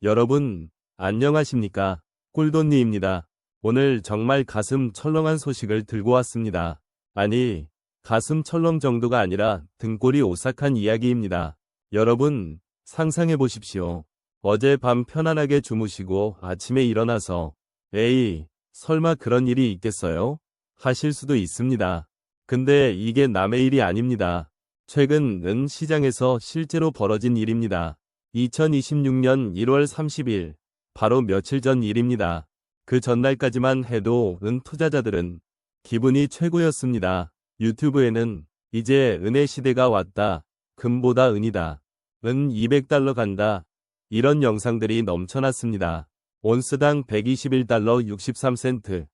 여러분, 안녕하십니까? 꿀돈니입니다. 오늘 정말 가슴 철렁한 소식을 들고 왔습니다. 아니, 가슴 철렁 정도가 아니라 등골이 오싹한 이야기입니다. 여러분, 상상해 보십시오. 어젯밤 편안하게 주무시고 아침에 일어나서 에이, 설마 그런 일이 있겠어요? 하실 수도 있습니다. 근데 이게 남의 일이 아닙니다. 최근 은 시장에서 실제로 벌어진 일입니다. 2026년 1월 30일, 바로 며칠 전 일입니다. 그 전날까지만 해도 은 투자자들은 기분이 최고였습니다. 유튜브에는 이제 은의 시대가 왔다. 금보다 은이다. 은 200달러 간다. 이런 영상들이 넘쳐났습니다. 온스당 121달러 63센트.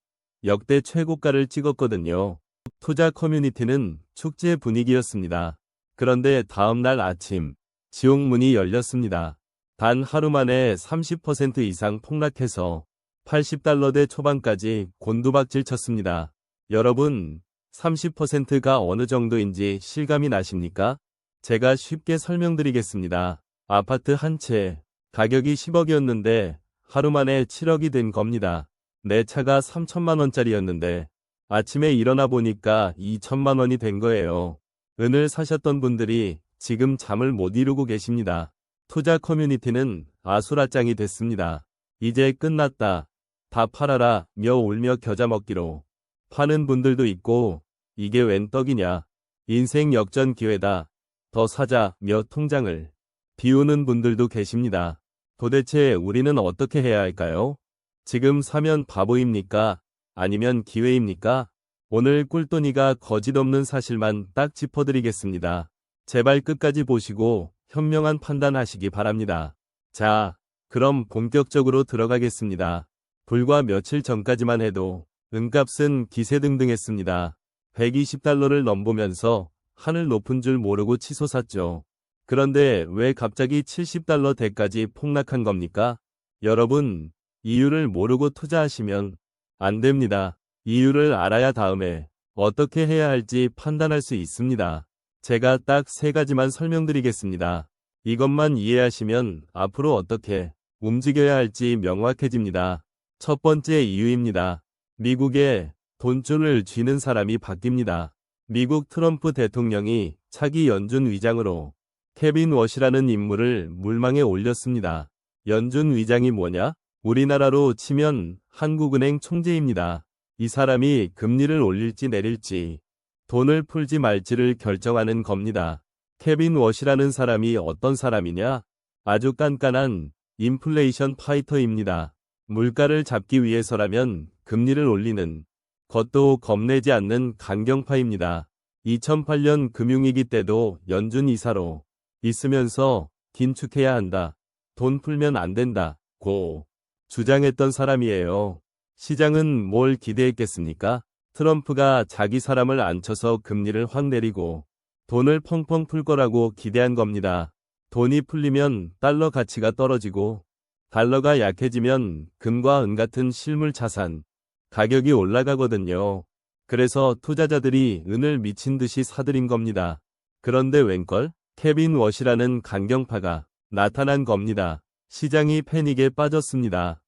역대 최고가를 찍었거든요. 투자 커뮤니티는 축제 분위기였습니다. 그런데 다음날 아침, 지옥문이 열렸습니다. 단 하루 만에 30% 이상 폭락해서 80달러대 초반까지 곤두박질 쳤습니다. 여러분, 30%가 어느 정도인지 실감이 나십니까? 제가 쉽게 설명드리겠습니다. 아파트 한 채, 가격이 10억이었는데 하루 만에 7억이 된 겁니다. 내 차가 3천만 원짜리였는데 아침에 일어나 보니까 2천만 원이 된 거예요. 은을 사셨던 분들이 지금 잠을 못 이루고 계십니다. 투자 커뮤니티는 아수라장이 됐습니다. 이제 끝났다. 다 팔아라 며 울며 겨자 먹기로 파는 분들도 있고 이게 웬 떡이냐. 인생 역전 기회다. 더 사자 며 통장을 비우는 분들도 계십니다. 도대체 우리는 어떻게 해야 할까요? 지금 사면 바보입니까? 아니면 기회입니까? 오늘 꿀돈이가 거짓 없는 사실만 딱 짚어드리겠습니다. 제발 끝까지 보시고 현명한 판단하시기 바랍니다. 자, 그럼 본격적으로 들어가겠습니다. 불과 며칠 전까지만 해도 은값은 기세등등했습니다. 120달러를 넘보면서 하늘 높은 줄 모르고 치솟았죠. 그런데 왜 갑자기 70달러 대까지 폭락한 겁니까? 여러분, 이유를 모르고 투자하시면 안 됩니다. 이유를 알아야 다음에 어떻게 해야 할지 판단할 수 있습니다. 제가 딱 3가지만 설명드리겠습니다. 이것만 이해하시면 앞으로 어떻게 움직여야 할지 명확해집니다. 첫 번째 이유입니다. 미국에 돈줄을 쥐는 사람이 바뀝니다. 미국 트럼프 대통령이 차기 연준 위장으로 케빈 워시라는 인물을 물망에 올렸습니다. 연준 위장이 뭐냐? 우리나라로 치면 한국은행 총재입니다. 이 사람이 금리를 올릴지 내릴지 돈을 풀지 말지를 결정하는 겁니다. 케빈 워시라는 사람이 어떤 사람이냐? 아주 깐깐한 인플레이션 파이터입니다. 물가를 잡기 위해서라면 금리를 올리는 것도 겁내지 않는 강경파입니다. 2008년 금융위기 때도 연준 이사로 있으면서 긴축해야 한다. 돈 풀면 안 된다. 고 주장했던 사람이에요. 시장은 뭘 기대했겠습니까? 트럼프가 자기 사람을 앉혀서 금리를 확 내리고 돈을 펑펑 풀 거라고 기대한 겁니다. 돈이 풀리면 달러 가치가 떨어지고 달러가 약해지면 금과 은 같은 실물 자산 가격이 올라가거든요. 그래서 투자자들이 은을 미친 듯이 사들인 겁니다. 그런데 웬걸? 케빈 워시라는 강경파가 나타난 겁니다. 시장이 패닉에 빠졌습니다.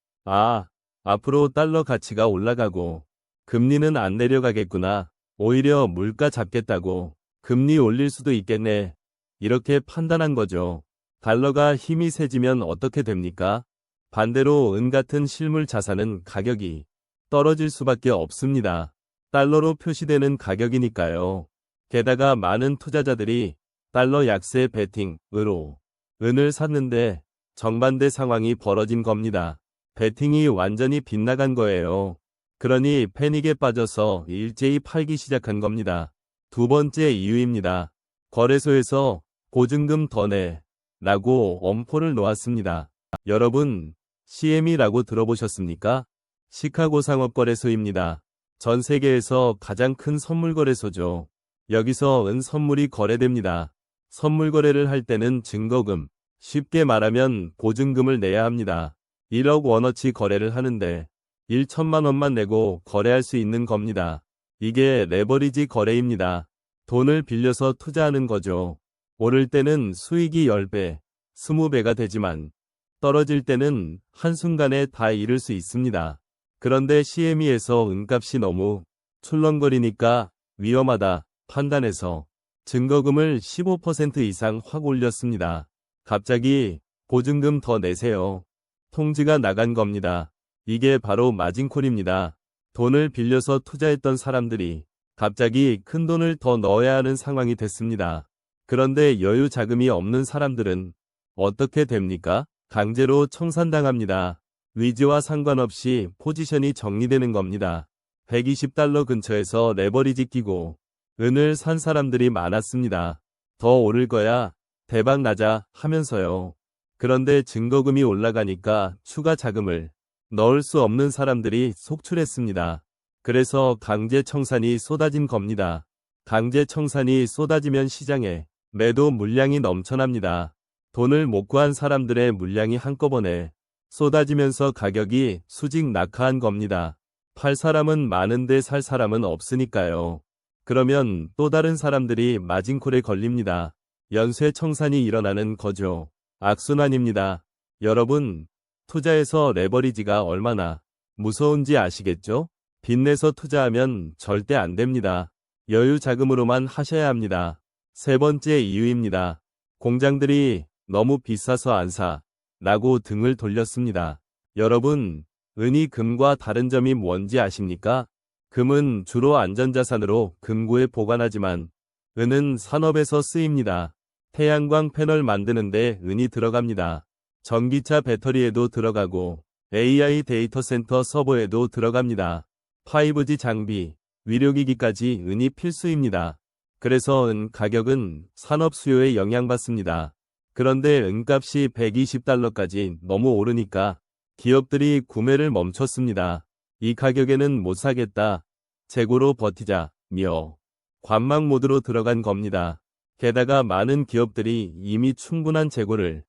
앞으로 달러 가치가 올라가고 금리는 안 내려가겠구나. 오히려 물가 잡겠다고 금리 올릴 수도 있겠네. 이렇게 판단한 거죠. 달러가 힘이 세지면 어떻게 됩니까? 반대로 은 같은 실물 자산은 가격이 떨어질 수밖에 없습니다. 달러로 표시되는 가격이니까요. 게다가 많은 투자자들이 달러 약세 베팅으로 은을 샀는데 정반대 상황이 벌어진 겁니다. 베팅이 완전히 빗나간 거예요. 그러니 패닉에 빠져서 일제히 팔기 시작한 겁니다. 두 번째 이유입니다. 거래소에서 보증금 더 내 라고 엄포를 놓았습니다. 여러분, CME라고 들어보셨습니까? 시카고 상업거래소입니다. 전 세계에서 가장 큰 선물 거래소죠. 여기서 은 선물이 거래됩니다. 선물 거래를 할 때는 증거금, 쉽게 말하면 보증금을 내야 합니다. 1억 원어치 거래를 하는데 1천만 원만 내고 거래할 수 있는 겁니다. 이게 레버리지 거래입니다. 돈을 빌려서 투자하는 거죠. 오를 때는 수익이 10배, 20배가 되지만 떨어질 때는 한순간에 다 잃을 수 있습니다. 그런데 CME에서 은값이 너무 출렁거리니까 위험하다 판단해서 증거금을 15% 이상 확 올렸습니다. 갑자기 보증금 더 내세요. 통지가 나간 겁니다. 이게 바로 마진콜입니다. 돈을 빌려서 투자했던 사람들이 갑자기 큰 돈을 더 넣어야 하는 상황이 됐습니다. 그런데 여유 자금이 없는 사람들은 어떻게 됩니까? 강제로 청산당합니다. 위지와 상관없이 포지션이 정리되는 겁니다. 120달러 근처에서 레버리지 끼고 은을 산 사람들이 많았습니다. 더 오를 거야, 대박 나자 하면서요. 그런데 증거금이 올라가니까 추가 자금을 넣을 수 없는 사람들이 속출했습니다. 그래서 강제 청산이 쏟아진 겁니다. 강제 청산이 쏟아지면 시장에 매도 물량이 넘쳐납니다. 돈을 못 구한 사람들의 물량이 한꺼번에 쏟아지면서 가격이 수직 낙하한 겁니다. 팔 사람은 많은데 살 사람은 없으니까요. 그러면 또 다른 사람들이 마진콜에 걸립니다. 연쇄 청산이 일어나는 거죠. 악순환입니다. 여러분, 투자에서 레버리지가 얼마나 무서운지 아시겠죠? 빚내서 투자하면 절대 안 됩니다. 여유 자금으로만 하셔야 합니다. 세 번째 이유입니다. 공장들이 너무 비싸서 안 사 라고 등을 돌렸습니다. 여러분, 은이 금과 다른 점이 뭔지 아십니까? 금은 주로 안전자산으로 금고에 보관하지만 은은 산업에서 쓰입니다. 태양광 패널 만드는데 은이 들어갑니다. 전기차 배터리에도 들어가고 AI 데이터 센터 서버에도 들어갑니다. 5G 장비, 위료기기까지 은이 필수입니다. 그래서 은 가격은 산업 수요에 영향받습니다. 그런데 은값이 120달러까지 너무 오르니까 기업들이 구매를 멈췄습니다. 이 가격에는 못 사겠다. 재고로 버티자며 관망 모드로 들어간 겁니다. 게다가 많은 기업들이 이미 충분한 재고를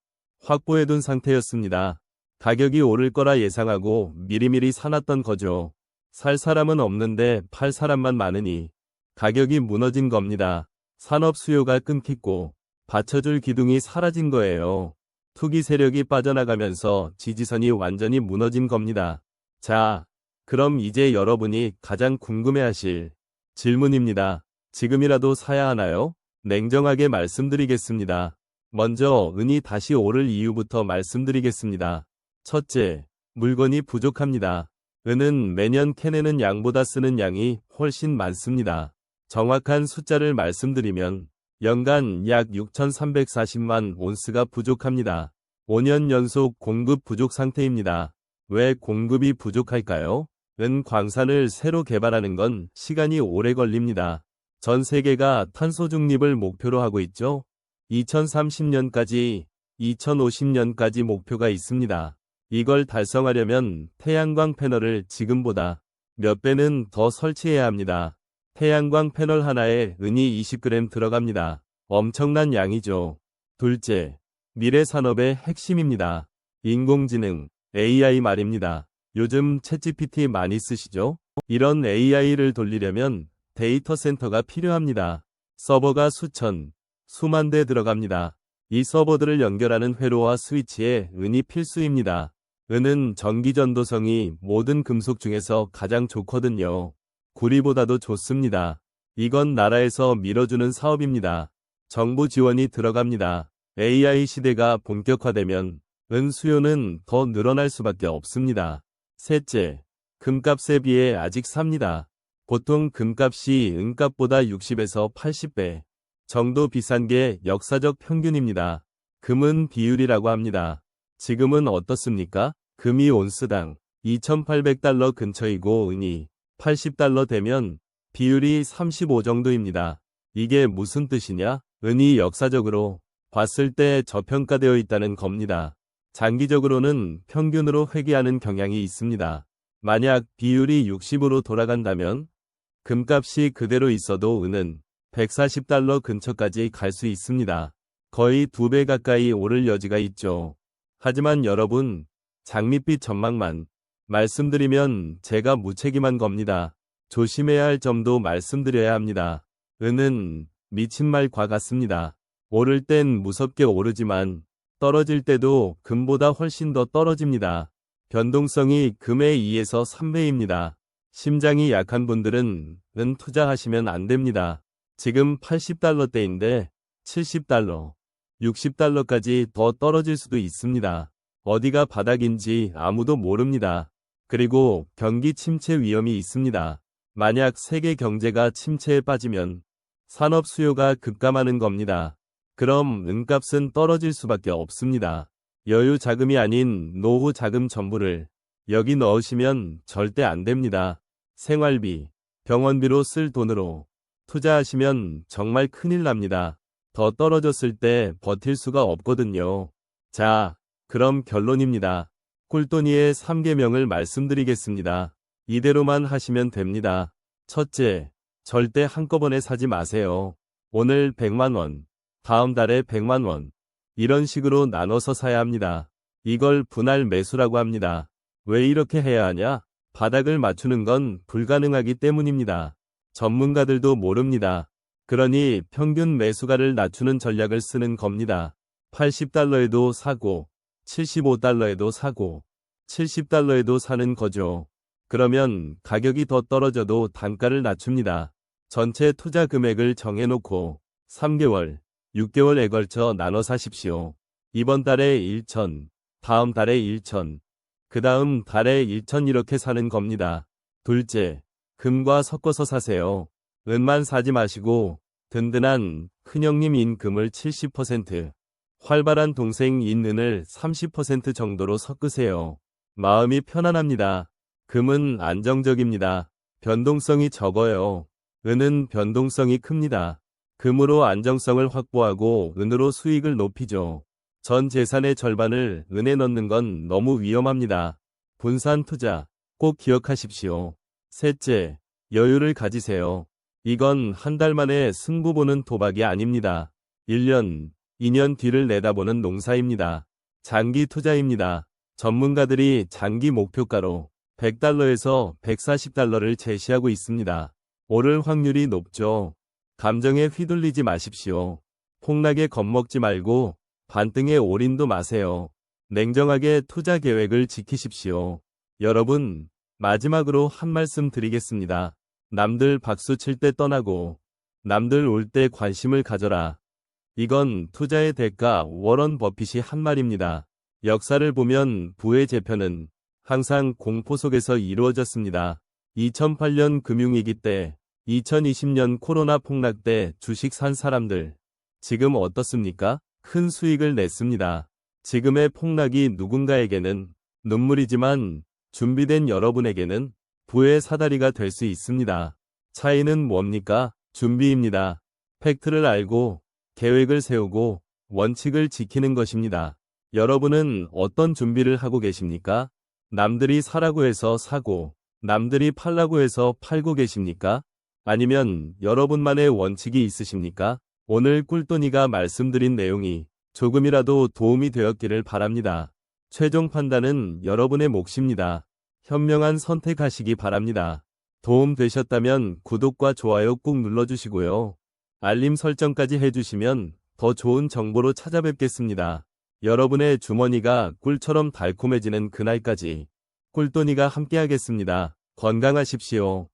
확보해둔 상태였습니다. 가격이 오를 거라 예상하고 미리미리 사놨던 거죠. 살 사람은 없는데 팔 사람만 많으니 가격이 무너진 겁니다. 산업 수요가 끊기고 받쳐줄 기둥이 사라진 거예요. 투기 세력이 빠져나가면서 지지선이 완전히 무너진 겁니다. 자, 그럼 이제 여러분이 가장 궁금해하실 질문입니다. 지금이라도 사야 하나요? 냉정하게 말씀드리겠습니다. 먼저 은이 다시 오를 이유부터 말씀드리겠습니다. 첫째, 물건이 부족합니다. 은은 매년 캐내는 양보다 쓰는 양이 훨씬 많습니다. 정확한 숫자를 말씀드리면 연간 약 6,340만 온스가 부족합니다. 5년 연속 공급 부족 상태입니다. 왜 공급이 부족할까요? 은 광산을 새로 개발하는 건 시간이 오래 걸립니다. 전 세계가 탄소 중립을 목표로 하고 있죠. 2030년까지, 2050년까지 목표가 있습니다. 이걸 달성하려면 태양광 패널을 지금보다 몇 배는 더 설치해야 합니다. 태양광 패널 하나에 은이 20g 들어갑니다. 엄청난 양이죠. 둘째, 미래 산업의 핵심입니다. 인공지능, AI 말입니다. 요즘 챗GPT 많이 쓰시죠? 이런 AI를 돌리려면 데이터 센터가 필요합니다. 서버가 수천, 수만 대 들어갑니다. 이 서버들을 연결하는 회로와 스위치에 은이 필수입니다. 은은 전기전도성이 모든 금속 중에서 가장 좋거든요. 구리보다도 좋습니다. 이건 나라에서 밀어주는 사업입니다. 정부 지원이 들어갑니다. AI 시대가 본격화되면 은 수요는 더 늘어날 수밖에 없습니다. 셋째, 금값에 비해 아직 삽니다. 보통 금값이 은값보다 60에서 80배 정도 비싼 게 역사적 평균입니다. 금은 비율이라고 합니다. 지금은 어떻습니까? 금이 온스당 2,800달러 근처이고 은이 80달러 되면 비율이 35 정도입니다. 이게 무슨 뜻이냐? 은이 역사적으로 봤을 때 저평가되어 있다는 겁니다. 장기적으로는 평균으로 회귀하는 경향이 있습니다. 만약 비율이 60으로 돌아간다면 금값이 그대로 있어도 은은 140달러 근처까지 갈 수 있습니다. 거의 2배 가까이 오를 여지가 있죠. 하지만 여러분, 장밋빛 전망만 말씀드리면 제가 무책임한 겁니다. 조심해야 할 점도 말씀드려야 합니다. 은은 미친 말과 같습니다. 오를 땐 무섭게 오르지만 떨어질 때도 금보다 훨씬 더 떨어집니다. 변동성이 금의 2에서 3배입니다. 심장이 약한 분들은 은 투자하시면 안 됩니다. 지금 80달러대인데 70달러, 60달러까지 더 떨어질 수도 있습니다. 어디가 바닥인지 아무도 모릅니다. 그리고 경기 침체 위험이 있습니다. 만약 세계 경제가 침체에 빠지면 산업 수요가 급감하는 겁니다. 그럼 은값은 떨어질 수밖에 없습니다. 여유 자금이 아닌 노후 자금 전부를 여기 넣으시면 절대 안 됩니다. 생활비, 병원비로 쓸 돈으로 투자하시면 정말 큰일 납니다. 더 떨어졌을 때 버틸 수가 없거든요. 자, 그럼 결론입니다. 꿀돈이의 3계명을 말씀드리겠습니다. 이대로만 하시면 됩니다. 첫째, 절대 한꺼번에 사지 마세요. 오늘 100만원, 다음 달에 100만원. 이런 식으로 나눠서 사야 합니다. 이걸 분할 매수라고 합니다. 왜 이렇게 해야 하냐? 바닥을 맞추는 건 불가능하기 때문입니다. 전문가들도 모릅니다. 그러니 평균 매수가를 낮추는 전략을 쓰는 겁니다. 80달러에도 사고, 75달러에도 사고, 70달러에도 사는 거죠. 그러면 가격이 더 떨어져도 단가를 낮춥니다. 전체 투자 금액을 정해놓고 3개월, 6개월에 걸쳐 나눠 사십시오. 이번 달에 1천, 다음 달에 1천, 그 다음 달에 1천 이렇게 사는 겁니다. 둘째, 금과 섞어서 사세요. 은만 사지 마시고 든든한 큰형님인 금을 70%, 활발한 동생인 은을 30% 정도로 섞으세요. 마음이 편안합니다. 금은 안정적입니다. 변동성이 적어요. 은은 변동성이 큽니다. 금으로 안정성을 확보하고 은으로 수익을 높이죠. 전 재산의 절반을 은에 넣는 건 너무 위험합니다. 분산 투자 꼭 기억하십시오. 셋째, 여유를 가지세요. 이건 한 달 만에 승부 보는 도박이 아닙니다. 1년, 2년 뒤를 내다보는 농사입니다. 장기 투자입니다. 전문가들이 장기 목표가로 100달러에서 140달러를 제시하고 있습니다. 오를 확률이 높죠. 감정에 휘둘리지 마십시오. 폭락에 겁먹지 말고 반등에 올인도 마세요. 냉정하게 투자 계획을 지키십시오. 여러분, 마지막으로 한 말씀 드리겠습니다. 남들 박수 칠 때 떠나고 남들 올 때 관심을 가져라. 이건 투자의 대가 워런 버핏이 한 말입니다. 역사를 보면 부의 재편은 항상 공포 속에서 이루어졌습니다. 2008년 금융위기 때, 2020년 코로나 폭락 때 주식 산 사람들, 지금 어떻습니까? 큰 수익을 냈습니다. 지금의 폭락이 누군가에게는 눈물이지만 준비된 여러분에게는 부의 사다리가 될 수 있습니다. 차이는 뭡니까? 준비입니다. 팩트를 알고 계획을 세우고 원칙을 지키는 것입니다. 여러분은 어떤 준비를 하고 계십니까? 남들이 사라고 해서 사고, 남들이 팔라고 해서 팔고 계십니까? 아니면 여러분만의 원칙이 있으십니까? 오늘 꿀돈이가 말씀드린 내용이 조금이라도 도움이 되었기를 바랍니다. 최종 판단은 여러분의 몫입니다. 현명한 선택하시기 바랍니다. 도움 되셨다면 구독과 좋아요 꾹 눌러주시고요. 알림 설정까지 해주시면 더 좋은 정보로 찾아뵙겠습니다. 여러분의 주머니가 꿀처럼 달콤해지는 그날까지 꿀돈이가 함께하겠습니다. 건강하십시오.